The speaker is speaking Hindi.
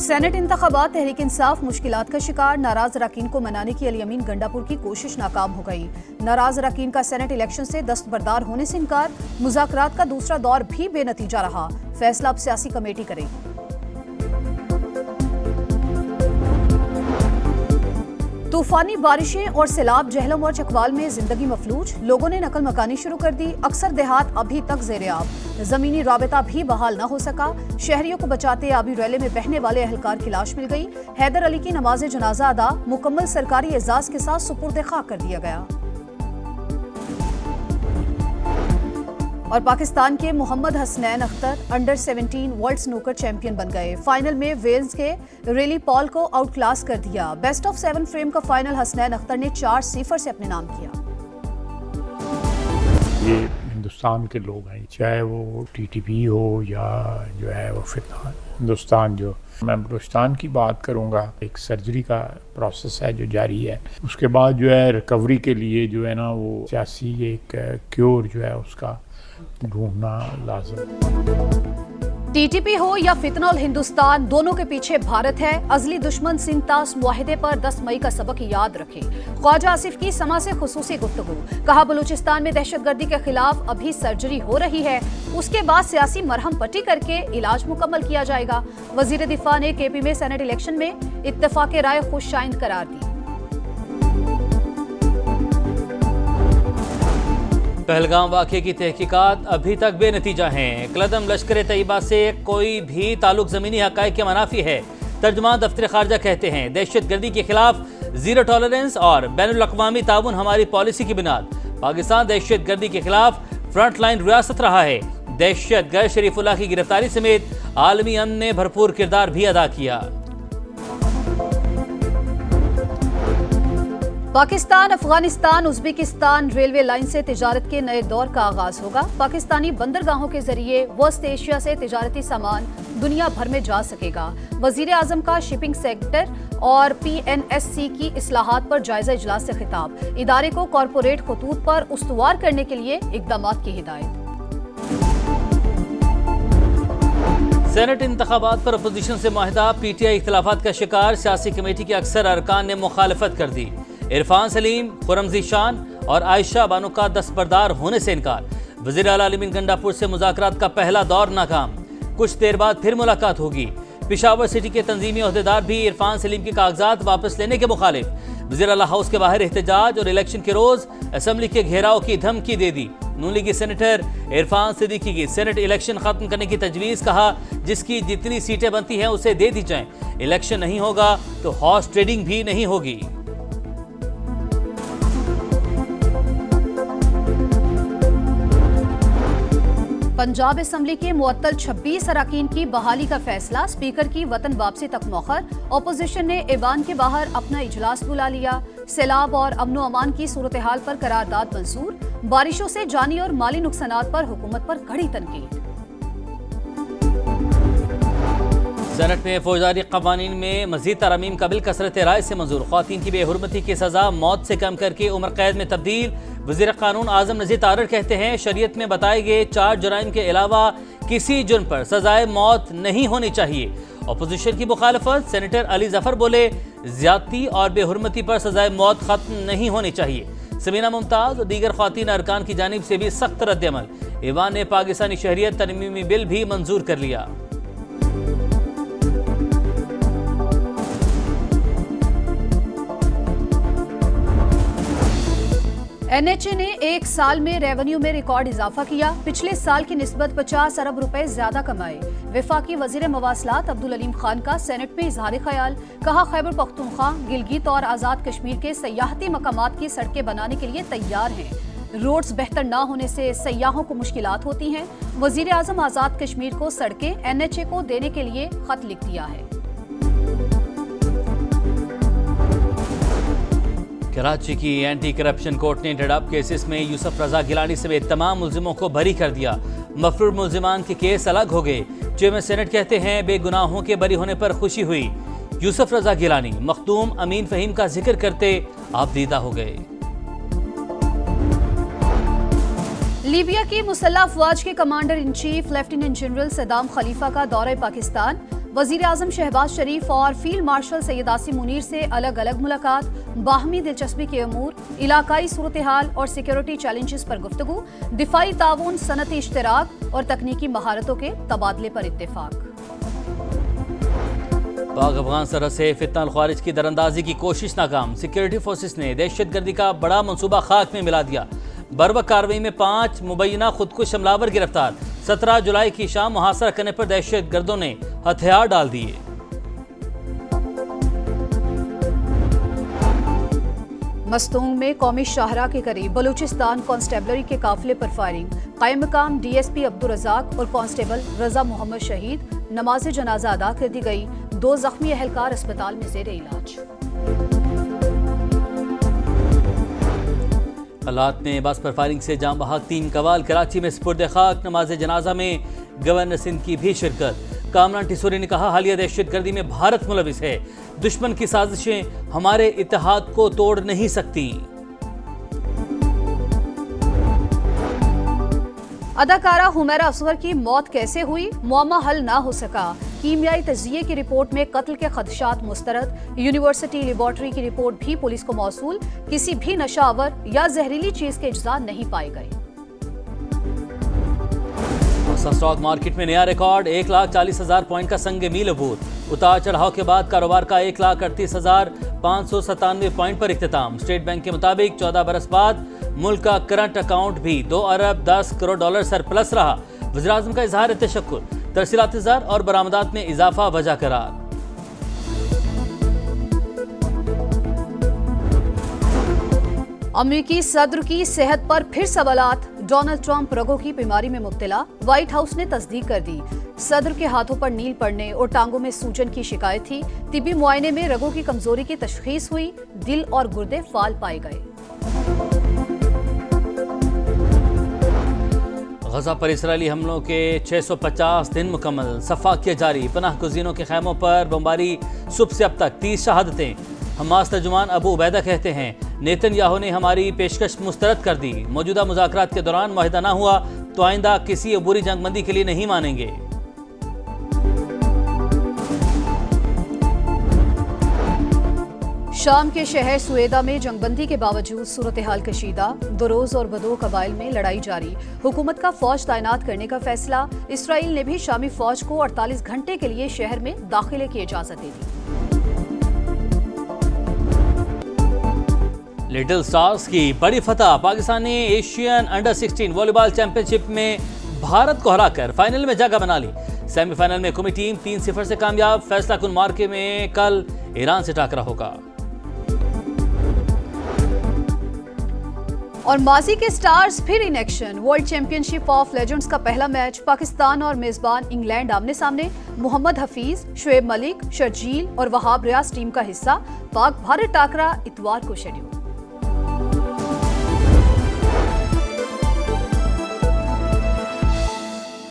सेनेट इंतखाबात तहरीक इंसाफ मुश्किलात का शिकार, नाराज अरकान को मनाने की अली अमीन गंडापुर की कोशिश नाकाम हो गई। नाराज अरकान का सेनेट इलेक्शन से दस्तबरदार होने से इनकार, मुज़ाकरात का दूसरा दौर भी बेनतीजा रहा। फैसला अब सियासी कमेटी करेगी। तूफानी बारिशें और सैलाब जहलम और चकवाल में जिंदगी मफलूज, लोगों ने नकल मकानी शुरू कर दी। अक्सर देहात अभी तक ज़ेर-ए-आब, जमीनी राबता भी बहाल न हो सका। शहरियों को बचाते आबी रैले में बहने वाले अहलकार की लाश मिल गई। हैदर अली की नमाज जनाजा अदा, मुकम्मल सरकारी एजाज के साथ सुपुर्द खाक कर दिया गया। और पाकिस्तान के Mohammad Hasnain Akhtar under 17 world snooker champion बन गए। फाइनल में वेल्स के रेली पॉल को आउट क्लास कर दिया। बेस्ट ऑफ 7 फ्रेम का फाइनल हसनैन अख्तर ने 4-0 से अपने नाम किया। ये हिंदुस्तान के लोग हैं, चाहे वो टीटीपी हो या जो है वो फिलहाल हिंदुस्तान। जो मैं बलूचिस्तान की बात करूँगा, एक सर्जरी का प्रोसेस है जो जारी है। उसके बाद जो है रिकवरी के लिए जो है ना वो सियासी एक क्योर जो है उसका ढूंढना लाज़िम। टीटीपी हो या फितना उल हिंदुस्तान, दोनों के पीछे भारत है। अजली दुश्मन सिंतास मुआहिदे पर 10 मई का सबक याद रखें। ख्वाजा आसिफ की समा से खुसूसी गुफ्तगू, कहा बलूचिस्तान में दहशतगर्दी के खिलाफ अभी सर्जरी हो रही है, उसके बाद सियासी मरहम पट्टी करके इलाज मुकम्मल किया जाएगा। वजीर दिफा ने केपी में सेनेट इलेक्शन में इत्तेफाक राय खुशाइंद करार दी। पहलगाम वाक़े की तहकीकात अभी तक बेनतीजा हैं। कलदम लश्कर तैयबा से कोई भी ताल्लुक ज़मीनी हक़ाइक़ के मनाफी है। तर्जुमान दफ्तर ख़ारजा कहते हैं दहशतगर्दी के खिलाफ ज़ीरो टॉलरेंस और बैनुल-अक़वामी ताउन हमारी पॉलिसी की बुनियाद। पाकिस्तान दहशतगर्दी के खिलाफ फ्रंट लाइन रियासत रहा है। दहशतगर्द शरीफुल्लाह की गिरफ्तारी समेत आलमी अमन ने भरपूर किरदार भी अदा किया। Pakistan Afghanistan Uzbekistan railway line से तिजारत के नए दौर का आगाज होगा। पाकिस्तानी बंदरगाहों के जरिए वस्त एशिया से तिजारती सामान दुनिया भर में जा सकेगा। वजीर आजम का शिपिंग सेक्टर और PNSC की इस्लाहात पर जायजा इजलास से खिताब, इदारे को कॉरपोरेट खतूत पर उस्तुवार करने के लिए इक़दामात की हिदायत। सेनेट इंतखाबात पर अपोजिशन से मुआहिदा, PTI इख्तिलाफात का शिकार, सियासी कमेटी के अक्सर अरकान ने मुखालफत कर दी। इरफान सलीम, खुरम ज़ीशान और आयशा बानो का दस्तबरदार होने से इनकार। वज़ीर आला अली अमीन गंडापुर से मुज़ाकरात का पहला दौर नाकाम, कुछ देर बाद फिर मुलाकात होगी। पेशावर सिटी के तंजीमी ओहदेदार भी इरफान सलीम के कागजात वापस लेने के मुखालिफ। वज़ीर आला हाउस के बाहर एहतजाज और इलेक्शन के रोज असम्बली के घेराव की धमकी दे दी। नून लीगी सेनेटर इरफान सिद्दीकी की सेनेट इलेक्शन खत्म करने की तजवीज़, कहा जिसकी जितनी सीटें बनती हैं उसे दे दी जाएं। इलेक्शन नहीं होगा तो हॉर्स ट्रेडिंग भी नहीं होगी। पंजाब असम्बली के मुअत्तल 26 अरकान की बहाली का फैसला, स्पीकर की वतन वापसी तक मौखर। अपोजिशन ने ऐवान के बाहर अपना इजलास बुला लिया। सैलाब और अमनो अमान की सूरत हाल पर करारदाद मंजूर। बारिशों से जानी और माली नुकसानात पर हुकूमत पर कड़ी तनकीद। सेनेट में फौजदारी कवानीन में मजीद तरमीम का बिल कसरत राय से मंजूर। ख्वातीन की बेहुरमती की सजा मौत से कम करके उम्र कैद में तब्दील। वज़ीर कानून आज़म नज़ीर तारड़ कहते हैं शरीयत में बताए गए 4 जुराइम के अलावा किसी जुर्म पर सजाए मौत नहीं होनी चाहिए। अपोजिशन की मुखालफत, सेनेटर अली जफर बोले ज्यादती और बेहुरमती पर सजाए मौत खत्म नहीं होनी चाहिए। समीना मुमताज और दीगर ख्वातीन अरकान की जानिब से भी सख्त रद्द-ए-अमल। ईवान ने पाकिस्तानी शहरियत तरमीमी बिल भी मंजूर कर लिया। NHA ने एक साल में रेवेन्यू में रिकॉर्ड इजाफा किया। पिछले साल की निस्बत 50 अरब रुपए ज्यादा कमाए। वफाकी वजीर मवासलात अब्दुल अलीम खान का सेनेट में इजहार ख्याल, कहा खैबर पख्तूनख्वा, गिलगित और आज़ाद कश्मीर के सयाहती मकामात की सड़कें बनाने के लिए तैयार हैं। रोड्स बेहतर न होने से सयाहों को मुश्किलात होती हैं। वजीर आजम आज़ाद कश्मीर को सड़कें NHA को देने के लिए खत लिख दिया है। कराची की एंटी करप्शन कोर्ट ने डडप केसेस में यूसुफ रजा गिलानी समेत तमाम मुल्जिमों को बरी कर दिया। मफरूर मुल्जिमान के केस अलग हो गए। चेयरमैन सेनेट कहते हैं बेगुनाहों के बरी होने पर खुशी हुई। यूसुफ रजा गिलानी मखदूम अमीन फहीम का जिक्र करते आपदीदा हो गए। लीबिया की मुसल्लह अफवाज के commander in chief lieutenant general Saddam Khalifa का दौरा पाकिस्तान। वजीर आजम शहबाज शरीफ और फील्ड मार्शल सैयद आसिम मुनीर से अलग अलग मुलाकात, बाहमी दिलचस्पी के अमूर, इलाकाई सूरत हाल और सिक्योरिटी चैलेंजेस पर गुफ्तगू, दिफाई ताउन, सनती इश्तराक और तकनीकी महारतों के तबादले पर इत्तेफाक। पाक अफगान सरहद से फितना खारिज की दरअंदाजी की कोशिश नाकाम, सिक्योरिटी फोर्सेस ने दहशतगर्दी का बड़ा मंसूबा खाक में मिला दिया। बर्वक कार्रवाई में 5 मुबैना खुदकुश हमलावर गिरफ्तार। 17 जुलाई की शाम मुहासरा करने पर दहशतगर्दों ने हथियार डाल दिए। मस्तूंग में कौमी शाहरा के करीब बलूचिस्तान कांस्टेबलरी के काफिले पर फायरिंग, कायम मकाम डीएसपी अब्दुल रजाक और कांस्टेबल रजा मोहम्मद शहीद, नमाज जनाजा अदा कर दी गई। 2 जख्मी अहलकार अस्पताल में जेर इलाज। हालात में बस पर फायरिंग से जाम बहक 3 कवाल, कराची में स्पुर्द खाक। नमाज जनाजा में गवर्नर सिंध की भी शिरकत। कामरान टिसोरी ने कहा, हालिया दहशतगर्दी में भारत मुलविस है, दुश्मन की साजिशें हमारे इत्तेहाद को तोड़ नहीं सकती। अदाकारा हुमैरा असगर की मौत कैसे हुई, मुअम्मा हल ना हो सका। कीमियाई तजिये की रिपोर्ट में कत्ल के खदशात मुस्तरद। यूनिवर्सिटी लेबॉर्ट्री की रिपोर्ट भी पुलिस को मौसूल, किसी भी नशावर या जहरीली चीज के इज्जा नहीं पाए गए। स्टॉक मार्केट में नया रिकॉर्ड, 1,40,000 पॉइंट का संग मील अबूर। उतार चढ़ाव के बाद कारोबार का 1,38,597 पॉइंट पर इख्तिताम। स्टेट बैंक के मुताबिक 14 बरस बाद मुल्क का करंट अकाउंट भी 2 अरब 10 करोड़ डॉलर सरप्लस रहा। वज़ीर आज़म का इजहार तशक्कुर, तरसीलात ज़र और बरामदात में इजाफा वजह करार। अमेरिकी सदर की सेहत पर फिर सवालात, डोनाल्ड ट्रंप रगों की बीमारी में मुब्तला, व्हाइट हाउस ने तस्दीक कर दी। सदर के हाथों पर नील पड़ने और टांगों में सूजन की शिकायत थी। तिब्बी मुआयने में रगों की कमजोरी की तशखीस हुई, दिल और गुर्दे फाल पाए गए। गजा पर इसराइली हमलों के 650 दिन मुकम्मल, सफाकिया जारी। पनाह गुज़ीनों के खैमों पर बमबारी, सुबह से अब तक 30 शहादतें। हमास तर्जुमान अबू उबैदा कहते हैं, नेतन्याहू ने हमारी पेशकश मुस्तरद कर दी। मौजूदा मुज़ाकरात के दौरान मुआहिदा न हुआ तो आइंदा किसी अबूरी जंगबंदी के लिए नहीं मानेंगे। शाम के शहर सुएदा में जंगबंदी के बावजूद सूरत हाल कशीदा, दरोज और बदो कबाइल में लड़ाई जारी। हुकूमत का फौज तैनात करने का फैसला, इसराइल ने भी शामी फौज को 48 घंटे के लिए शहर में दाखिले की इजाजत दे दी। लिटिल स्टार्स की बड़ी फतह, पाकिस्तान ने एशियन अंडर 16 वॉलीबॉल चैंपियनशिप में भारत को हराकर फाइनल में जगह बना ली। सेमीफाइनल में कौमी टीम 3-0 से कामयाब। फैसला कुन मार्के में कल ईरान से टाकरा होगा। और माजी के स्टार्स फिर in action, world championship of legends का पहला मैच, पाकिस्तान और मेजबान इंग्लैंड आमने सामने। मोहम्मद हफीज, शुएब मलिक, शर्जील और वहाब रियाज टीम का हिस्सा। पाक भारत टाकरा इतवार को शेड्यूल।